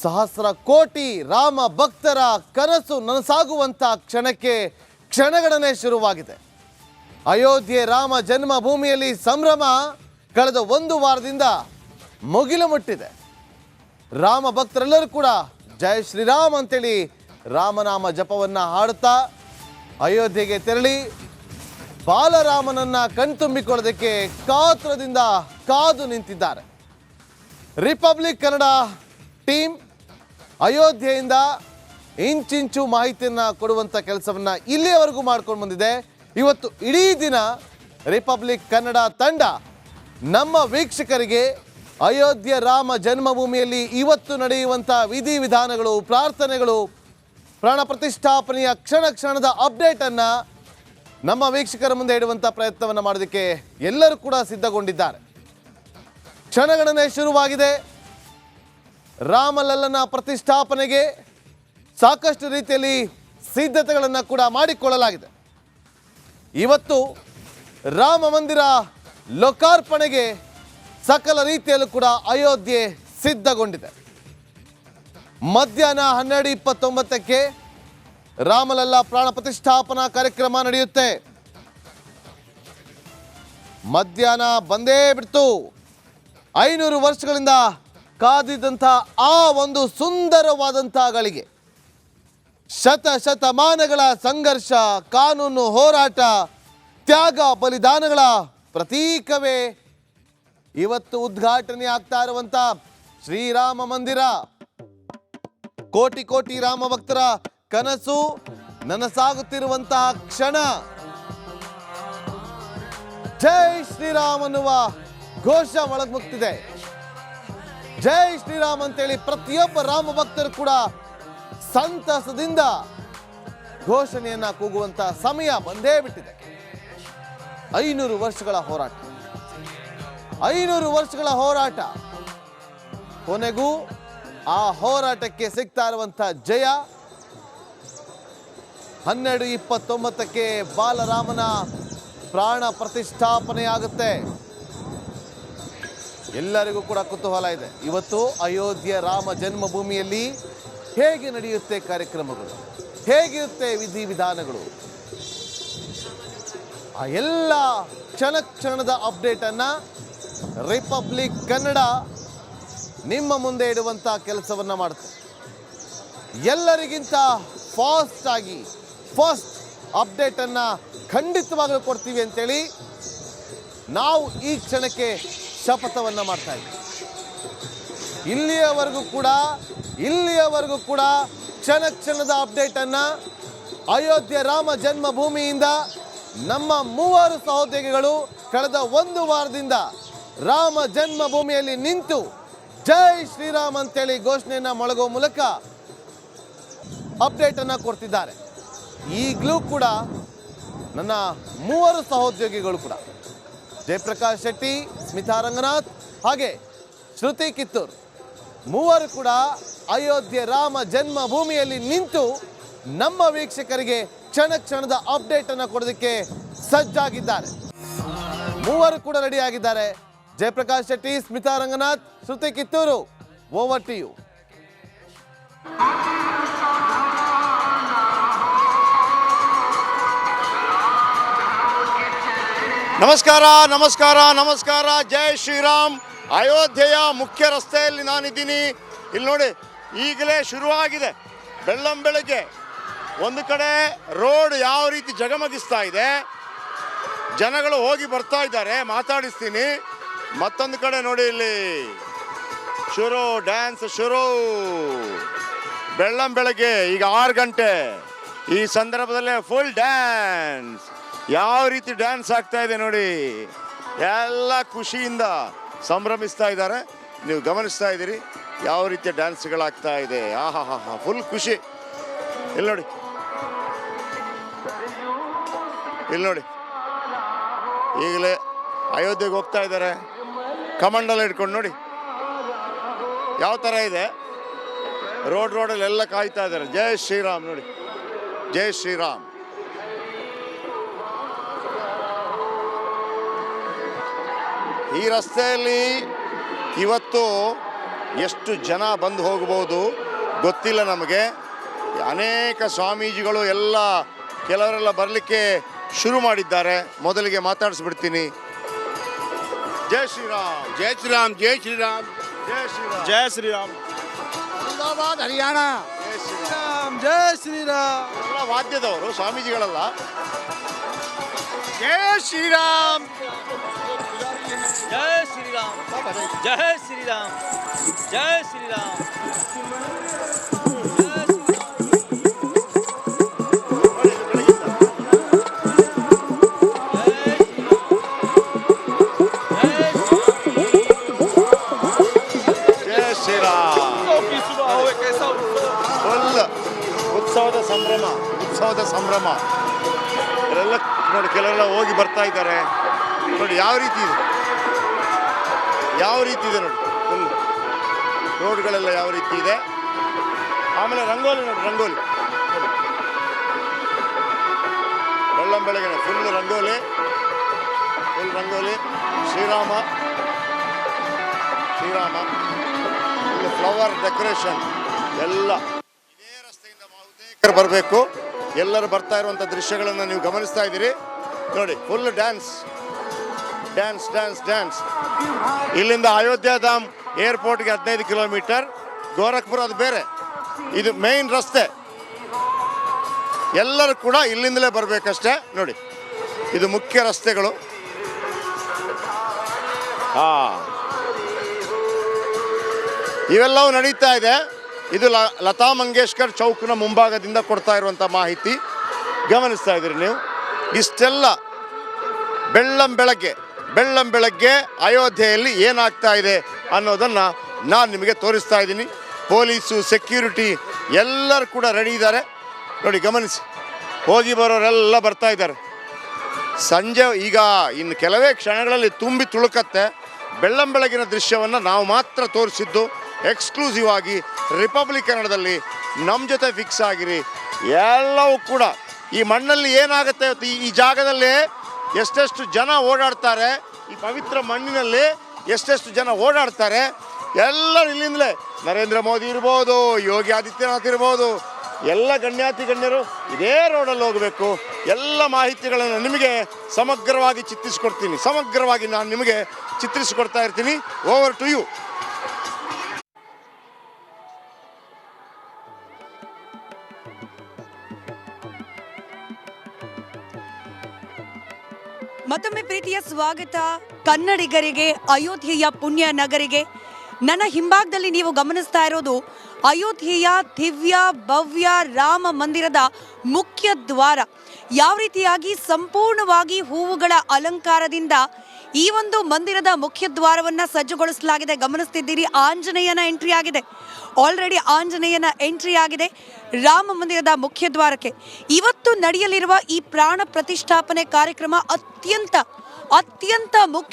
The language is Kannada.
ಸಹಸ್ರ ಕೋಟಿ ರಾಮ ಭಕ್ತರ ಕನಸು ನನಸಾಗುವಂಥ ಕ್ಷಣಗಣನೆ ಶುರುವಾಗಿದೆ. ಅಯೋಧ್ಯೆ ರಾಮ ಜನ್ಮಭೂಮಿಯಲ್ಲಿ ಸಂಭ್ರಮ ಕಳೆದ ಒಂದು ವಾರದಿಂದ ಮುಗಿಲು ಮುಟ್ಟಿದೆ. ರಾಮ ಭಕ್ತರೆಲ್ಲರೂ ಕೂಡ ಜೈ ಶ್ರೀರಾಮ್ ಅಂತೇಳಿ ರಾಮನಾಮ ಜಪವನ್ನು ಹಾಡುತ್ತಾ ಅಯೋಧ್ಯೆಗೆ ತೆರಳಿ ಬಾಲರಾಮನನ್ನ ಕಣ್ತುಂಬಿಕೊಳ್ಳೋದಕ್ಕೆ ಕಾತುರದಿಂದ ಕಾದು ನಿಂತಿದ್ದಾರೆ. ರಿಪಬ್ಲಿಕ್ ಕನ್ನಡ ಟೀಮ್ ಅಯೋಧ್ಯೆಯಿಂದ ಇಂಚಿಂಚು ಮಾಹಿತಿಯನ್ನು ಕೊಡುವಂಥ ಕೆಲಸವನ್ನು ಇಲ್ಲಿಯವರೆಗೂ ಮಾಡ್ಕೊಂಡು ಬಂದಿದೆ. ಇವತ್ತು ಇಡೀ ದಿನ ರಿಪಬ್ಲಿಕ್ ಕನ್ನಡ ತಂಡ ನಮ್ಮ ವೀಕ್ಷಕರಿಗೆ ಅಯೋಧ್ಯೆ ರಾಮ ಜನ್ಮಭೂಮಿಯಲ್ಲಿ ಇವತ್ತು ನಡೆಯುವಂಥ ವಿಧಿವಿಧಾನಗಳು, ಪ್ರಾರ್ಥನೆಗಳು, ಪ್ರಾಣ ಪ್ರತಿಷ್ಠಾಪನೆಯ ಕ್ಷಣದ ಅಪ್ಡೇಟನ್ನು ನಮ್ಮ ವೀಕ್ಷಕರ ಮುಂದೆ ಇಡುವಂಥ ಪ್ರಯತ್ನವನ್ನು ಮಾಡೋದಕ್ಕೆ ಎಲ್ಲರೂ ಕೂಡ ಸಿದ್ಧಗೊಂಡಿದ್ದಾರೆ. ಕ್ಷಣಗಣನೆ ಶುರುವಾಗಿದೆ. ರಾಮಲಲ್ಲನ ಪ್ರತಿಷ್ಠಾಪನೆಗೆ ಸಾಕಷ್ಟು ರೀತಿಯಲ್ಲಿ ಸಿದ್ಧತೆಗಳನ್ನು ಕೂಡ ಮಾಡಿಕೊಳ್ಳಲಾಗಿದೆ. ಇವತ್ತು ರಾಮ ಮಂದಿರ ಲೋಕಾರ್ಪಣೆಗೆ ಸಕಲ ರೀತಿಯಲ್ಲೂ ಕೂಡ ಅಯೋಧ್ಯೆ ಸಿದ್ಧಗೊಂಡಿದೆ. ಮಧ್ಯಾಹ್ನ 12:29ಕ್ಕೆ ರಾಮಲಲ್ಲ ಪ್ರಾಣ ಪ್ರತಿಷ್ಠಾಪನಾ ಕಾರ್ಯಕ್ರಮ ನಡೆಯುತ್ತೆ. ಮಧ್ಯಾಹ್ನ ಬಂದೇ ಬಿಡ್ತು. 500 ವರ್ಷಗಳಿಂದ ಕಾದಿದ್ದಂಥ ಆ ಒಂದು ಸುಂದರವಾದಂಥ ಗಳಿಗೆ, ಶತಮಾನಗಳ ಸಂಘರ್ಷ, ಕಾನೂನು ಹೋರಾಟ, ತ್ಯಾಗ ಬಲಿದಾನಗಳ ಪ್ರತೀಕವೇ ಇವತ್ತು ಉದ್ಘಾಟನೆ ಆಗ್ತಾ ಇರುವಂಥ ಶ್ರೀರಾಮ ಮಂದಿರ. ಕೋಟಿ ಕೋಟಿ ರಾಮ ಭಕ್ತರ ಕನಸು ನನಸಾಗುತ್ತಿರುವಂತಹ ಕ್ಷಣ. ಜೈ ಶ್ರೀರಾಮ್ ಅನ್ನುವ ಘೋಷ ಒಳಗ್ಮುಕ್ತಿದೆ. ಜೈ ಶ್ರೀರಾಮ್ ಅಂತೇಳಿ ಪ್ರತಿಯೊಬ್ಬ ರಾಮ ಭಕ್ತರು ಕೂಡ ಸಂತಸದಿಂದ ಘೋಷಣೆಯನ್ನ ಕೂಗುವಂತ ಸಮಯ ಬಂದೇ ಬಿಟ್ಟಿದೆ. 500 ವರ್ಷಗಳ ಹೋರಾಟ, 500 ವರ್ಷಗಳ ಹೋರಾಟ, ಕೊನೆಗೂ ಆ ಹೋರಾಟಕ್ಕೆ ಸಿಗ್ತಾ ಇರುವಂತ ಜಯ. 12:29ಕ್ಕೆ ಬಾಲರಾಮನ ಪ್ರಾಣ ಪ್ರತಿಷ್ಠಾಪನೆ ಆಗುತ್ತೆ. ಎಲ್ಲರಿಗೂ ಕೂಡ ಕುತೂಹಲ ಇದೆ. ಇವತ್ತು ಅಯೋಧ್ಯೆ ರಾಮ ಜನ್ಮಭೂಮಿಯಲ್ಲಿ ಹೇಗೆ ನಡೆಯುತ್ತೆ ಕಾರ್ಯಕ್ರಮಗಳು, ಹೇಗಿರುತ್ತೆ ವಿಧಿವಿಧಾನಗಳು, ಆ ಎಲ್ಲ ಕ್ಷಣದ ಅಪ್ಡೇಟನ್ನು ರಿಪಬ್ಲಿಕ್ ಕನ್ನಡ ನಿಮ್ಮ ಮುಂದೆ ಇಡುವಂಥ ಕೆಲಸವನ್ನು ಮಾಡುತ್ತೆ. ಎಲ್ಲರಿಗಿಂತ ಫಸ್ಟ್ ಅಪ್ಡೇಟನ್ನು ಖಂಡಿತವಾಗಲೂ ಕೊಡ್ತೀವಿ ಅಂತೇಳಿ ನಾವು ಈ ಕ್ಷಣಕ್ಕೆ ಶಪಥವನ್ನು ಮಾಡ್ತಾ ಇದ್ದೀವಿ. ಇಲ್ಲಿಯವರೆಗೂ ಕೂಡ ಕ್ಷಣದ ಅಪ್ಡೇಟನ್ನು ಅಯೋಧ್ಯೆ ರಾಮ ಜನ್ಮಭೂಮಿಯಿಂದ ನಮ್ಮ 3 ಸಹೋದ್ಯೋಗಿಗಳು ಕಳೆದ ಒಂದು ವಾರದಿಂದ ರಾಮ ಜನ್ಮಭೂಮಿಯಲ್ಲಿ ನಿಂತು ಜೈ ಶ್ರೀರಾಮ್ ಅಂತೇಳಿ ಘೋಷಣೆಯನ್ನು ಮೊಳಗುವ ಮೂಲಕ ಅಪ್ಡೇಟನ್ನು ಕೊಡ್ತಿದ್ದಾರೆ. ಈಗಲೂ ಕೂಡ ನನ್ನ 3 ಸಹೋದ್ಯೋಗಿಗಳು ಕೂಡ ಜಯಪ್ರಕಾಶ್ ಶೆಟ್ಟಿ, ಸ್ಮಿತಾ ರಂಗನಾಥ್ ಹಾಗೆ ಶ್ರುತಿ ಕಿತ್ತೂರ್ 3 ಕೂಡ ಅಯೋಧ್ಯೆ ರಾಮ ಜನ್ಮಭೂಮಿಯಲ್ಲಿ ನಿಂತು ನಮ್ಮ ವೀಕ್ಷಕರಿಗೆ ಕ್ಷಣದ ಅಪ್ಡೇಟನ್ನು ಕೊಡೋದಕ್ಕೆ ಸಜ್ಜಾಗಿದ್ದಾರೆ. 3 ಕೂಡ ರೆಡಿ ಆಗಿದ್ದಾರೆ. ಜಯಪ್ರಕಾಶ್ ಶೆಟ್ಟಿ, ಸ್ಮಿತಾ ರಂಗನಾಥ್, ಶ್ರುತಿ ಕಿತ್ತೂರು, ಓವರ್ ಟು ಯು. ನಮಸ್ಕಾರ. ಜೈ ಶ್ರೀರಾಮ್. ಅಯೋಧ್ಯೆಯ ಮುಖ್ಯ ರಸ್ತೆಯಲ್ಲಿ ನಾನಿದ್ದೀನಿ. ಇಲ್ಲಿ ನೋಡಿ, ಈಗಲೇ ಶುರುವಾಗಿದೆ. ಬೆಳ್ಳಂಬೆಳಗ್ಗೆ ಒಂದು ಕಡೆ ರೋಡ್ ಯಾವ ರೀತಿ ಜಗಮಗಿಸ್ತಾ ಇದೆ, ಜನಗಳು ಹೋಗಿ ಬರ್ತಾ ಇದ್ದಾರೆ, ಮಾತಾಡಿಸ್ತೀನಿ. ಮತ್ತೊಂದು ಕಡೆ ನೋಡಿ, ಇಲ್ಲಿ ಡ್ಯಾನ್ಸ್ ಶುರು. ಬೆಳ್ಳಂಬೆಳಗ್ಗೆ ಈಗ 6 ಗಂಟೆ. ಈ ಸಂದರ್ಭದಲ್ಲೇ ಫುಲ್ ಡ್ಯಾನ್ಸ್. ಯಾವ ರೀತಿ ಡ್ಯಾನ್ಸ್ ಆಗ್ತಾ ಇದೆ ನೋಡಿ, ಎಲ್ಲ ಖುಷಿಯಿಂದ ಸಂಭ್ರಮಿಸ್ತಾ ಇದ್ದಾರೆ. ನೀವು ಗಮನಿಸ್ತಾ ಇದ್ದೀರಿ ಯಾವ ರೀತಿಯ ಡ್ಯಾನ್ಸ್ಗಳಾಗ್ತಾ ಇದೆ. ಫುಲ್ ಖುಷಿ. ಇಲ್ಲಿ ನೋಡಿ, ಈಗಲೇ ಅಯೋಧ್ಯೆಗೆ ಹೋಗ್ತಾ ಇದ್ದಾರೆ. ಕಮಂಡಲ ಇಟ್ಕೊಂಡು ನೋಡಿ ಯಾವ ಥರ ಇದೆ. ರೋಡಲ್ಲಿ ಎಲ್ಲ ಕಾಯ್ತಾ ಇದ್ದಾರೆ. ಜೈ ಶ್ರೀರಾಮ್ ನೋಡಿ, ಜೈ ಶ್ರೀರಾಮ್. ಈ ರಸ್ತೆಯಲ್ಲಿ ಇವತ್ತು ಎಷ್ಟು ಜನ ಬಂದು ಹೋಗ್ಬೋದು ಗೊತ್ತಿಲ್ಲ ನಮಗೆ. ಅನೇಕ ಸ್ವಾಮೀಜಿಗಳು ಎಲ್ಲ ಕೆಲವರೆಲ್ಲ ಬರಲಿಕ್ಕೆ ಶುರು ಮಾಡಿದ್ದಾರೆ. ಮೊದಲಿಗೆ ಮಾತಾಡಿಸ್ಬಿಡ್ತೀನಿ. ಜೈ ಶ್ರೀರಾಮ್. जय श्री राम जय श्री राम ಜೈ ಶ್ರೀರಾಮ್. जय श्री राम अहमदाबाद हरियाणा ಜೈ ಶ್ರೀರಾಮ್. जय श्री राम ಎಲ್ಲ ವಾದ್ಯದವರು ಸ್ವಾಮೀಜಿಗಳಲ್ಲ. जय श्री राम जय श्री राम जय श्री राम जय श्री राम ಜೈ ಶ್ರೀರಾಮ್. ಫುಲ್ ಉತ್ಸವದ ಸಂಭ್ರಮ. ಇವರೆಲ್ಲ ನೋಡಿ, ಕೆಲವೆಲ್ಲ ಹೋಗಿ ಬರ್ತಾ ಇದ್ದಾರೆ. ನೋಡಿ ಯಾವ ರೀತಿ ಇದೆ ನೋಡಿ. ಫುಲ್ ರೋಡ್ಗಳೆಲ್ಲ ಯಾವ ರೀತಿ ಇದೆ. ಆಮೇಲೆ ರಂಗೋಲಿ ನೋಡಿ, ರಂಗೋಲಿ ಬೆಳ್ಳಂ ಬೆಳಗ್ಗೆ full rangoli. Shrirama full flower decoration ಎಲ್ಲ. ಇದೇ ರಸ್ತೆಯಿಂದ ಬಹುತೇಕರು ಬರಬೇಕು. ಎಲ್ಲರೂ ಬರ್ತಾ ಇರುವಂಥ ದೃಶ್ಯಗಳನ್ನು ನೀವು ಗಮನಿಸ್ತಾ ಇದ್ದೀರಿ ನೋಡಿ. Full dance. ಇಲ್ಲಿಂದ ಅಯೋಧ್ಯ ಧಾಮ್ ಏರ್ಪೋರ್ಟ್ಗೆ 15 ಕಿಲೋಮೀಟರ್. ಗೋರಖ್ಪುರ ಅದು ಬೇರೆ. ಇದು ಮೇನ್ ರಸ್ತೆ. ಎಲ್ಲರೂ ಕೂಡ ಇಲ್ಲಿಂದಲೇ ಬರಬೇಕಷ್ಟೇ ನೋಡಿ. ಇದು ಮುಖ್ಯ ರಸ್ತೆಗಳು. ಇವೆಲ್ಲವೂ ನಡೀತಾ ಇದೆ. ಇದು ಲತಾ ಮಂಗೇಶ್ಕರ್ ಚೌಕ್ನ ಮುಂಭಾಗದಿಂದ ಕೊಡ್ತಾ ಇರುವಂಥ ಮಾಹಿತಿ ಗಮನಿಸ್ತಾ ಇದ್ದೀರಿ ನೀವು. ಇಷ್ಟೆಲ್ಲ ಬೆಳ್ಳಂ ಬೆಳಗ್ಗೆ ಅಯೋಧ್ಯೆಯಲ್ಲಿ ಏನಾಗ್ತಾ ಇದೆ ಅನ್ನೋದನ್ನು ನಾನು ನಿಮಗೆ ತೋರಿಸ್ತಾ ಇದ್ದೀನಿ. ಪೊಲೀಸು, ಸೆಕ್ಯೂರಿಟಿ ಎಲ್ಲರೂ ಕೂಡ ರೆಡಿ ಇದ್ದಾರೆ ನೋಡಿ. ಗಮನಿಸಿ, ಹೋಗಿ ಬರೋರೆಲ್ಲ ಬರ್ತಾ ಇದ್ದಾರೆ. ಸಂಜೆ ಈಗ ಇನ್ನು ಕೆಲವೇ ಕ್ಷಣಗಳಲ್ಲಿ ತುಂಬಿ ತುಳುಕತ್ತೆ. ಬೆಳ್ಳಂ ಬೆಳಗಿನ ದೃಶ್ಯವನ್ನು ನಾವು ಮಾತ್ರ ತೋರಿಸಿದ್ದು ಎಕ್ಸ್ಕ್ಲೂಸಿವ್ ಆಗಿ. ರಿಪಬ್ಲಿಕ್ ಕನ್ನಡದಲ್ಲಿ ನಮ್ಮ ಜೊತೆ ಫಿಕ್ಸ್ ಆಗಿರಿ. ಎಲ್ಲವೂ ಕೂಡ ಈ ಮಣ್ಣಲ್ಲಿ ಏನಾಗುತ್ತೆ, ಈ ಜಾಗದಲ್ಲಿ ಎಷ್ಟೆಷ್ಟು ಜನ ಓಡಾಡ್ತಾರೆ, ಈ ಪವಿತ್ರ ಮಣ್ಣಿನಲ್ಲಿ ಎಷ್ಟೆಷ್ಟು ಜನ ಓಡಾಡ್ತಾರೆ. ಎಲ್ಲರೂ ಇಲ್ಲಿಂದಲೇ ನರೇಂದ್ರ ಮೋದಿ ಇರ್ಬೋದು, ಯೋಗಿ ಆದಿತ್ಯನಾಥ್ ಇರ್ಬೋದು, ಎಲ್ಲ ಗಣ್ಯರು ಇದೇ ರೋಡಲ್ಲಿ ಹೋಗಬೇಕು. ಎಲ್ಲ ಮಾಹಿತಿಗಳನ್ನು ನಿಮಗೆ ಸಮಗ್ರವಾಗಿ ನಾನು ನಿಮಗೆ ಚಿತ್ರಿಸಿಕೊಡ್ತಾ ಇರ್ತೀನಿ. Over to you. ಮತ್ತೊಮ್ಮೆ ಪ್ರೀತಿಯ ಸ್ವಾಗತ ಕನ್ನಡಿಗರಿಗೆ, ಅಯೋಧ್ಯೆಯ ಪುಣ್ಯ ನಗರಿಗೆ. ನನ್ನ ಹಿಂಭಾಗದಲ್ಲಿ ನೀವು ಗಮನಿಸ್ತಾ ಇರೋದು ಅಯೋಧ್ಯೆಯ ದಿವ್ಯ ಭವ್ಯ ರಾಮ ಮಂದಿರದ ಮುಖ್ಯ ದ್ವಾರ. ಯಾವ ರೀತಿಯಾಗಿ ಸಂಪೂರ್ಣವಾಗಿ ಹೂವುಗಳ ಅಲಂಕಾರದಿಂದ ಈ ಒಂದು ಮಂದಿರದ ಮುಖ್ಯ ದ್ವಾರವನ್ನು ಸಜ್ಜುಗೊಳಿಸಲಾಗಿದೆ ಗಮನಿಸ್ತಿದ್ದೀರಿ. ಆಂಜನೇಯನ ಎಂಟ್ರಿ ಆಗಿದೆ. ಆಲ್ರೆಡಿ ಆಂಜನೇಯನ ಎಂಟ್ರಿ ಆಗಿದೆ ರಾಮ ಮಂದಿರದ ಮುಖ್ಯ ದ್ವಾರಕ್ಕೆ. ಇವತ್ತು ನಡೆಯಲಿರುವ ಈ ಪ್ರಾಣ ಪ್ರತಿಷ್ಠಾಪನೆ ಕಾರ್ಯಕ್ರಮ ಅತ್ಯಂತ ಮುಖ್ಯ